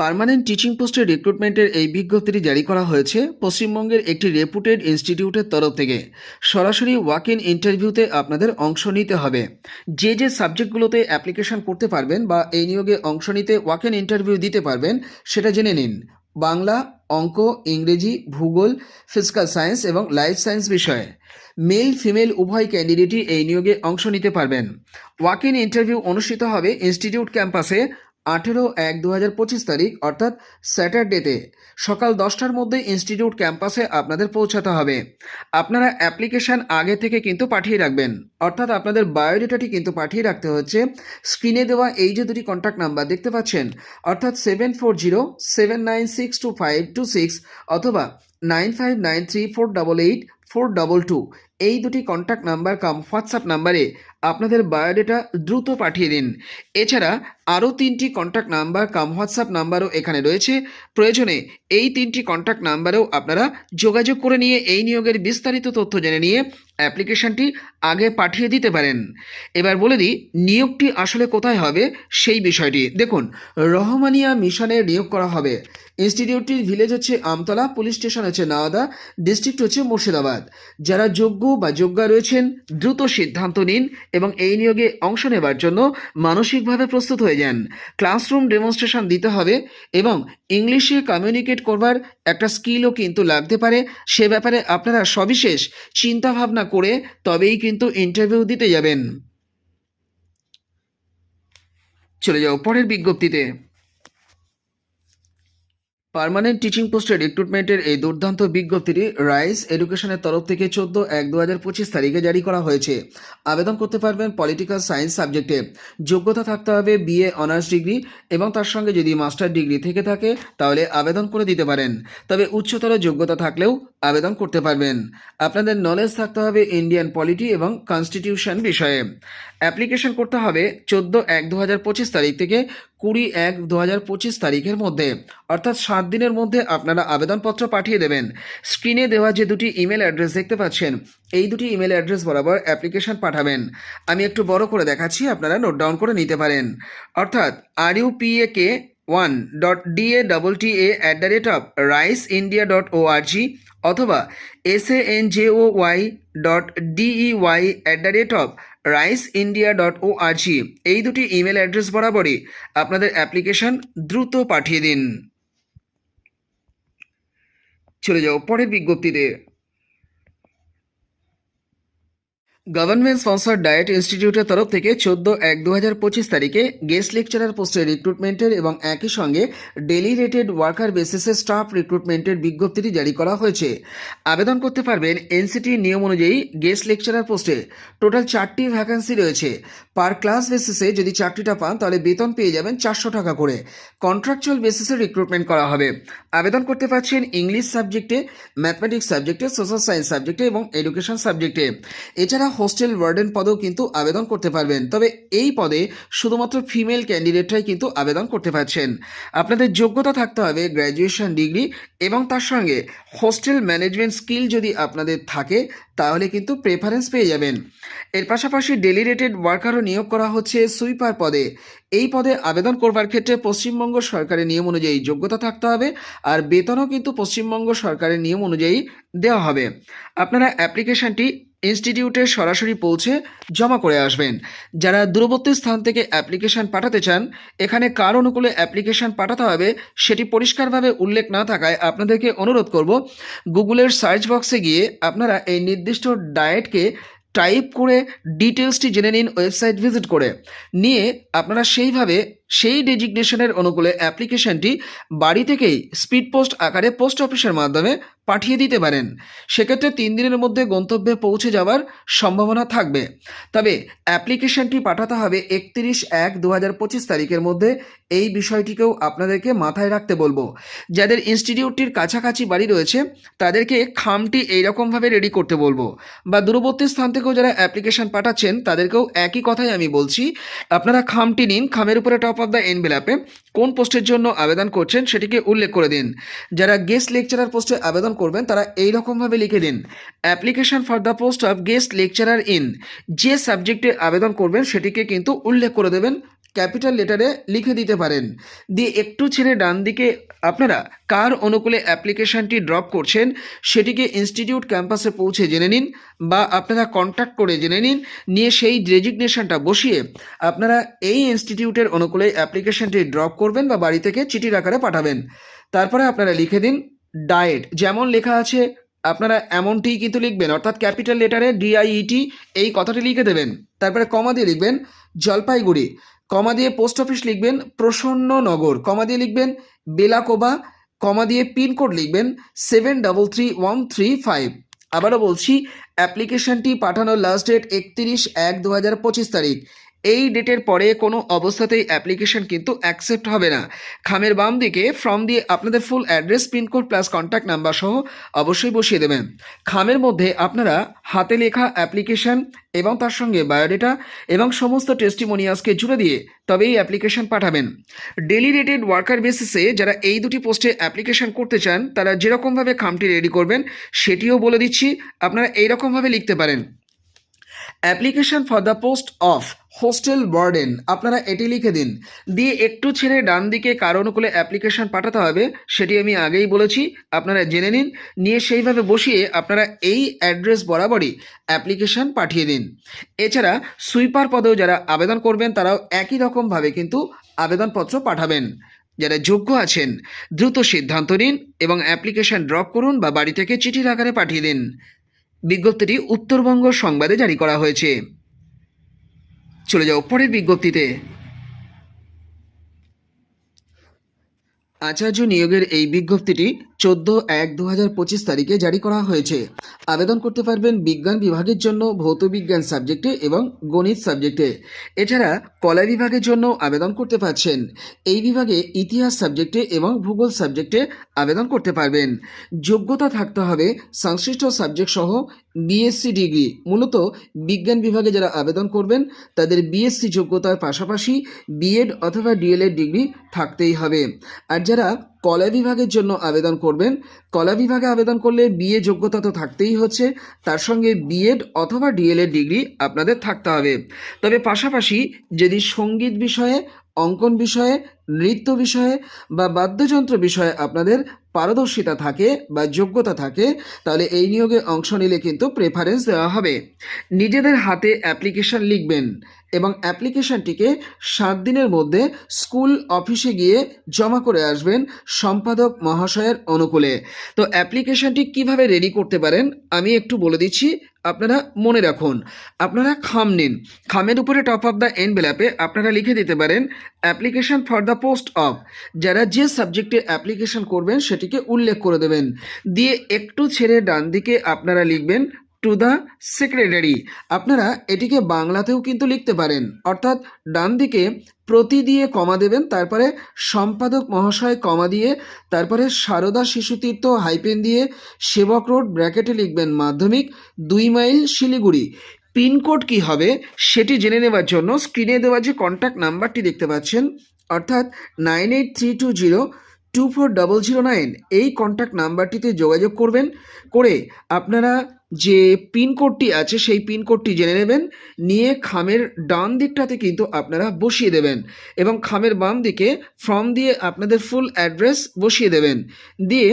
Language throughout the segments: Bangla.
পার্মানেন্ট টিচিং পোস্টের রিক্রুটমেন্টের এই বিজ্ঞপ্তিটি জারি করা হয়েছে পশ্চিমবঙ্গের একটি রেপুটেড ইনস্টিটিউটের তরফ থেকে। সরাসরি ওয়াক ইন ইন্টারভিউতে আপনাদের অংশ নিতে হবে। যে যে সাবজেক্টগুলোতে অ্যাপ্লিকেশন করতে পারবেন বা এই নিয়োগে অংশ নিতে ওয়াক ইন ইন্টারভিউ দিতে পারবেন সেটা জেনে নিন। বাংলা, অঙ্ক, ইংরেজি, ভূগোল, ফিজিক্যাল সায়েন্স এবং লাইফ সায়েন্স বিষয়ে মেল ফিমেল উভয় ক্যান্ডিডেটই এই নিয়োগে অংশ নিতে পারবেন। ওয়াক ইন ইন্টারভিউ অনুষ্ঠিত হবে ইনস্টিটিউট ক্যাম্পাসে 18/1/2025 তারিখ অর্থাৎ স্যাটারডেতে সকাল 10টার মধ্যে ইনস্টিটিউট ক্যাম্পাসে আপনাদের পৌঁছাতে হবে। আপনারা অ্যাপ্লিকেশান আগে থেকে কিন্তু পাঠিয়ে রাখবেন, অর্থাৎ আপনাদের বায়োডেটাটি কিন্তু পাঠিয়ে রাখতে হচ্ছে। স্ক্রিনে দেওয়া এই যে দুটি কন্ট্যাক্ট নাম্বার দেখতে পাচ্ছেন, অর্থাৎ 7407962526 অথবা 9593488422 এই দুটি কন্ট্যাক্ট নাম্বার কাম হোয়াটসঅ্যাপ নাম্বারে আপনাদের বায়োডেটা দ্রুত পাঠিয়ে দিন। এছাড়া আরও 3টি কন্ট্যাক্ট নাম্বার কাম হোয়াটসঅ্যাপ নাম্বারও এখানে রয়েছে। প্রয়োজনে এই 3টি কন্ট্যাক্ট নাম্বারেও আপনারা যোগাযোগ করে নিয়ে এই নিয়োগের বিস্তারিত তথ্য জেনে নিয়ে অ্যাপ্লিকেশনটি আগে পাঠিয়ে দিতে পারেন। এবার বলে দিই নিয়োগটি আসলে কোথায় হবে সেই বিষয়টি। দেখুন, রহমানিয়া মিশনে নিয়োগ করা হবে। ইনস্টিটিউটটির ভিলেজ হচ্ছে আমতলা, পুলিশ স্টেশন হচ্ছে নাওদা, ডিস্ট্রিক্ট হচ্ছে মুর্শিদাবাদ। যারা যোগ্য বা যোগ্যা রয়েছেন দ্রুত সিদ্ধান্ত নিন এবং এই নিয়োগে অংশ নেবার জন্য মানসিকভাবে প্রস্তুত হয়ে যান। ক্লাসরুম ডেমনস্ট্রেশন দিতে হবে এবং ইংলিশে কমিউনিকেট করবার একটা স্কিলও কিন্তু লাগতে পারে। সে ব্যাপারে আপনারা সবিশেষ চিন্তাভাবনা করে তবেই কিন্তু ইন্টারভিউ দিতে যাবেন। চলে যাও পরের বিজ্ঞপ্তিতে। পার্মানেন্ট টিচিং পোস্টের রিক্রুটমেন্টের এই দুর্দান্ত বিজ্ঞপ্তিটি রাইস এডুকেশনের তরফ থেকে 14/1/2025 তারিখে জারি করা হয়েছে। আবেদন করতে পারবেন পলিটিক্যাল সায়েন্স সাবজেক্টে। যোগ্যতা থাকতে হবে বিএ অনার্স ডিগ্রি এবং তার সঙ্গে যদি মাস্টার ডিগ্রি থেকে থাকে তাহলে আবেদন করে দিতে পারেন। তবে উচ্চতর যোগ্যতা থাকলেও আবেদন করতে পারবেন। আপনাদের নলেজ থাকতে হবে ইন্ডিয়ান পলিটি এবং কনস্টিটিউশন বিষয়ে। অ্যাপ্লিকেশন করতে হবে 14/1/2025 তারিখ থেকে 20/1/2025 তারিখের মধ্যে, অর্থাৎ 7 দিনের মধ্যে আপনারা আবেদনপত্র পাঠিয়ে দেবেন। স্ক্রিনে দেওয়া যে দুটি ইমেল অ্যাড্রেস দেখতে পাচ্ছেন এই দুটি ইমেল অ্যাড্রেস বরাবর অ্যাপ্লিকেশন পাঠাবেন। আমি একটু বড় করে দেখাচ্ছি, আপনারা নোট ডাউন করে নিতে পারেন। অর্থাৎ rupak1.datatta@riceindia.org অথবা sanjoy.dey@riceindia.org এই দুটি ইমেল অ্যাড্রেস বরাবরই আপনাদের অ্যাপ্লিকেশন দ্রুত পাঠিয়ে দিন। চলে যাও পরের বিজ্ঞপ্তিতে। গভর্নমেন্ট স্পন্সর ডায়েট ইনস্টিটিউটের তরফ থেকে 14/1/2025 তারিখে গেস্ট লেকচারার পোস্টের রিক্রুটমেন্টের এবং একই সঙ্গে ডেলি রেটেড ওয়ার্কার বেসিসে স্টাফ রিক্রুটমেন্টের বিজ্ঞপ্তিটি জারি করা হয়েছে। আবেদন করতে পারবেন এনসিটি নিয়ম অনুযায়ী গেস্ট লেকচারার পোস্টে। টোটাল 4টি ভ্যাকান্সি রয়েছে। পার ক্লাস বেসিসে যদি চাকরিটা পান তাহলে বেতন পেয়ে যাবেন 400 টাকা করে। কন্ট্রাকচুয়াল বেসিসে রিক্রুটমেন্ট করা হবে। আবেদন করতে পারছেন ইংলিশ সাবজেক্টে, ম্যাথমেটিক্স সাবজেক্টে, সোশ্যাল সায়েন্স সাবজেক্টে এবং এডুকেশন সাবজেক্টে। এছাড়া হোস্টেল ওয়ার্ডেন পদেও কিন্তু আবেদন করতে পারবেন। তবে এই পদে শুধুমাত্র ফিমেল ক্যান্ডিডেটরাই কিন্তু আবেদন করতে পারছেন। আপনাদের যোগ্যতা থাকতে হবে গ্র্যাজুয়েশন ডিগ্রি এবং তার সঙ্গে হোস্টেল ম্যানেজমেন্ট স্কিল যদি আপনাদের থাকে তাহলে কিন্তু প্রেফারেন্স পেয়ে যাবেন। এর পাশাপাশি ডেলি রেটেড ওয়ার্কারও নিয়োগ করা হচ্ছে সুইপার পদে। এই পদে আবেদন করবার ক্ষেত্রে পশ্চিমবঙ্গ সরকারের নিয়ম অনুযায়ী যোগ্যতা থাকতে হবে আর বেতনও কিন্তু পশ্চিমবঙ্গ সরকারের নিয়ম অনুযায়ী দেওয়া হবে। আপনারা অ্যাপ্লিকেশনটি ইনস্টিটিউটে সরাসরি পৌঁছে জমা করে আসবেন। যারা দূরবর্তী স্থান থেকে অ্যাপ্লিকেশন পাঠাতে চান, এখানে কার অনুকূলে অ্যাপ্লিকেশন পাঠাতে হবে সেটি পরিষ্কারভাবে উল্লেখ না থাকায় আপনাদেরকে অনুরোধ করব গুগলের সার্চ বক্সে গিয়ে আপনারা এই নির্দিষ্ট ডায়েটকে টাইপ করে ডিটেলসটি জেনে নিন ওয়েবসাইট ভিজিট করে। নিয়ে আপনারা সেইভাবে সেই ডেজিগনেশনের অনুকূলে অ্যাপ্লিকেশনটি বাড়ি থেকেই স্পিড পোস্ট আকারে পোস্ট অফিসের মাধ্যমে পাঠিয়ে দিতে পারেন। সেক্ষেত্রে 3 দিনের মধ্যে গন্তব্যে পৌঁছে যাওয়ার সম্ভাবনা থাকবে। তবে অ্যাপ্লিকেশনটি পাঠাতে হবে 31/1/2025 তারিখের মধ্যে। এই বিষয়টিকেও আপনাদেরকে মাথায় রাখতে বলবো। যাদের ইনস্টিটিউটটির কাছাকাছি বাড়ি রয়েছে তাদেরকে খামটি এইরকমভাবে রেডি করতে বলবো, বা দূরবর্তী স্থান থেকেও যারা অ্যাপ্লিকেশন পাঠাচ্ছেন তাদেরকেও একই কথাই আমি বলছি। আপনারা খামটি নিন, খামের উপরে টপ অফ দ্য এনভেলপে কোন পোস্টের জন্য আবেদন করছেন সেটিকে উল্লেখ করে দিন। যারা গেস্ট লেকচারার পোস্টে আবেদন করবেন তারা এই রকমভাবে লিখে দিন application for the post of guest lecturer in. যে সাবজেক্টে আবেদন করবেন সেটিকে কিন্তু উল্লেখ করে দেবেন ক্যাপিটাল লেটারে লিখে দিতে পারেন। দিয়ে একটু ছেড়ে ডান দিকে আপনারা কার অনুকূলে অ্যাপ্লিকেশনটি ড্রপ করছেন সেটিকে ইনস্টিটিউট ক্যাম্পাসে পৌঁছে জেনে নিন, বা আপনারা কন্ট্যাক্ট করে জেনে নিন। নিয়ে সেই রেজিগনেশনটা বসিয়ে আপনারা এই ইনস্টিটিউটের অনুকূলে অ্যাপ্লিকেশনটি ড্রপ করবেন বা বাড়ি থেকে চিঠির আকারে পাঠাবেন। তারপরে আপনারা লিখে দিন ডায়েট, যেমন লেখা আছে আপনারা এমনটিই কিন্তু লিখবেন, অর্থাৎ ক্যাপিটাল লেটারে ডিআইইটি এই কথাটি লিখে দেবেন। তারপরে কমা দিয়ে লিখবেন জলপাইগুড়ি, কমা দিয়ে পোস্ট অফিস লিখবেন প্রসন্ননগর, কমা দিয়ে লিখবেন বেলাকোবা, কমা দিয়ে পিনকোড লিখবেন 733135। আবারও বলছি, অ্যাপ্লিকেশনটি পাঠানোর লাস্ট ডেট 31/1/2025 তারিখ। এই ডেটের পরে কোনো অবস্থাতেই অ্যাপ্লিকেশন কিন্তু অ্যাকসেপ্ট হবে না। খামের বাম দিকে ফর্ম দিয়ে আপনাদের full address, pincode plus contact number সহ অবশ্যই বসিয়ে দেবেন। খামের মধ্যে আপনারা হাতে লেখা অ্যাপ্লিকেশন এবং তার সঙ্গে বায়োডেটা এবং সমস্ত টেস্টিমোনিয়ালসকে জুড়ে দিয়ে তবেই অ্যাপ্লিকেশন পাঠাবেন। ডেলি রেটেড ওয়ার্কার বেসিসে যারা এই দুটি পোস্টে অ্যাপ্লিকেশন করতে চান তারা যেরকমভাবে খামটি রেডি করবেন সেটিও বলে দিচ্ছি। আপনারা এইরকমভাবে লিখতে পারেন application for the post of hostel warden, আপনারা এটি লিখে দিন। দিয়ে একটু ছেড়ে ডান দিকে কার অনুকূলে অ্যাপ্লিকেশন পাঠাতে হবে সেটি আমি আগেই বলেছি, আপনারা জেনে নিন। নিয়ে সেইভাবে বসিয়ে আপনারা এই অ্যাড্রেস বরাবরই অ্যাপ্লিকেশন পাঠিয়ে দিন। এছাড়া সুইপার পদেও যারা আবেদন করবেন তারাও একই রকমভাবে কিন্তু আবেদনপত্র পাঠাবেন। যারা যোগ্য আছেন দ্রুত সিদ্ধান্ত নিন এবং অ্যাপ্লিকেশন ড্রপ করুন বা বাড়ি থেকে চিঠির আকারে পাঠিয়ে দিন। বিজ্ঞপ্তিটি উত্তরবঙ্গ সংবাদে জারি করা হয়েছে। চলে যাও পরের বিজ্ঞপ্তিতে। আচার্য নিয়োগের এই বিজ্ঞপ্তিটি 14/1/2025 তারিখে জারি করা হয়েছে। আবেদন করতে পারবেন বিজ্ঞান বিভাগের জন্য ভৌতবিজ্ঞান সাবজেক্টে এবং গণিত সাবজেক্টে। এছাড়া কলা বিভাগের জন্য আবেদন করতে পারছেন। এই বিভাগে ইতিহাস সাবজেক্টে এবং ভূগোল সাবজেক্টে আবেদন করতে পারবেন। যোগ্যতা থাকতে হবে সংশ্লিষ্ট সাবজেক্ট সহ বিএসসি ডিগ্রি। মূলত বিজ্ঞান বিভাগে যারা আবেদন করবেন তাদের বিএসসি যোগ্যতার পাশাপাশি বিএড অথবা ডিএলএড ডিগ্রি থাকতেই হবে। আর যারা কলা বিভাগের জন্য আবেদন করবেন, কলা বিভাগে আবেদন করলে বিএ যোগ্যতা তো থাকতেই হচ্ছে, তার সঙ্গে বিএড অথবা ডিএলএড ডিগ্রি আপনাদের থাকতে হবে। তবে পাশাপাশি যদি সঙ্গীত বিষয়ে, অঙ্কন বিষয়ে, নৃত্য বিষয়ে বা বাদ্যযন্ত্র বিষয়ে আপনাদের পারদর্শিতা থাকে বা যোগ্যতা থাকে তাহলে এই নিয়োগে অংশ নিলে কিন্তু প্রেফারেন্স দেওয়া হবে। নিজেদের হাতে অ্যাপ্লিকেশন লিখবেন এবং অ্যাপ্লিকেশনটিকে 7 দিনের মধ্যে স্কুল অফিসে গিয়ে জমা করে আসবেন সম্পাদক মহাশয়ের অনুকূলে। তো অ্যাপ্লিকেশনটি কিভাবে রেডি করতে পারেন আমি একটু বলে দিচ্ছি, আপনারা মনে রাখুন। আপনারা খাম নিন, খামের উপরে টপ অফ দ্য এনভেলপে আপনারা লিখে দিতে পারেন application for the post of, যারা যে সাবজেক্টে অ্যাপ্লিকেশন করবেন সেটিকে উল্লেখ করে দেবেন। দিয়ে একটু ছেড়ে ডান দিকে আপনারা লিখবেন টু দ্য সেক্রেটারি। আপনারা এটিকে বাংলাতেও কিন্তু লিখতে পারেন, অর্থাৎ ডান দিকে প্রতি দিয়ে কমা দেবেন, তারপরে সম্পাদক মহাশয় কমা দিয়ে, তারপরে সারদা শিশুতীর্থ হাইপেন দিয়ে সেবক রোড ব্র্যাকেটে লিখবেন মাধ্যমিক 2 মাইল শিলিগুড়ি। পিনকোড কি হবে সেটি জেনে নেওয়ার জন্য স্ক্রিনে দেওয়া যে কন্ট্যাক্ট নাম্বারটি দেখতে পাচ্ছেন, অর্থাৎ 9832024009, এই কন্ট্যাক্ট নাম্বারটিতে যোগাযোগ করবেন। করে আপনারা যে পিনকোডটি আছে সেই পিনকোডটি জেনে নেবেন। নিয়ে খামের ডান দিকটাতে কিন্তু আপনারা বসিয়ে দেবেন এবং খামের বাম দিকে ফর্ম দিয়ে আপনাদের ফুল অ্যাড্রেস বসিয়ে দেবেন। দিয়ে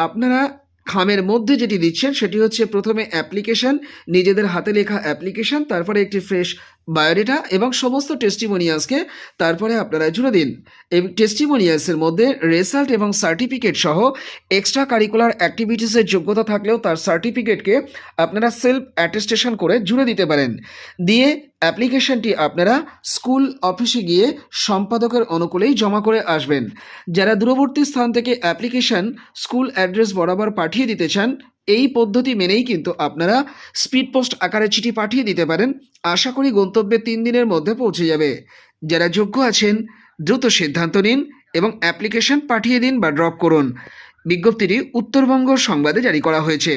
আপনারা খামের মধ্যে যেটি দিচ্ছেন সেটি হচ্ছে প্রথমে অ্যাপ্লিকেশন, নিজেদের হাতে লেখা অ্যাপ্লিকেশন, তারপরে একটি ফ্রেশ বায়োডেটা এবং সমস্ত টেস্টিমোনিয়ালসকে তারপরে আপনারা জুড়ে দিন। এই টেস্টিমোনিয়ালসের মধ্যে রেজাল্ট এবং সার্টিফিকেট সহ এক্সট্রা কারিকুলার অ্যাক্টিভিটিসের যোগ্যতা থাকলেও তার সার্টিফিকেটকে আপনারা সেলফ অ্যাটেস্টেশন করে জুড়ে দিতে পারেন। দিয়ে অ্যাপ্লিকেশনটি আপনারা স্কুল অফিসে গিয়ে সম্পাদকের অনুকূলেই জমা করে আসবেন। যারা দূরবর্তী স্থান থেকে অ্যাপ্লিকেশন স্কুল অ্যাড্রেস বরাবর পাঠিয়ে দিতে চান এই পদ্ধতি মেনেই কিন্তু আপনারা স্পিড পোস্ট আকারে চিঠি পাঠিয়ে দিতে পারেন। আশা করি গন্তব্যে 3 দিনের মধ্যে পৌঁছে যাবে। যারা যোগ্য আছেন দ্রুত সিদ্ধান্ত নিন এবং অ্যাপ্লিকেশন পাঠিয়ে দিন বা ড্রপ করুন। বিজ্ঞপ্তিটি উত্তরবঙ্গ সংবাদে জারি করা হয়েছে।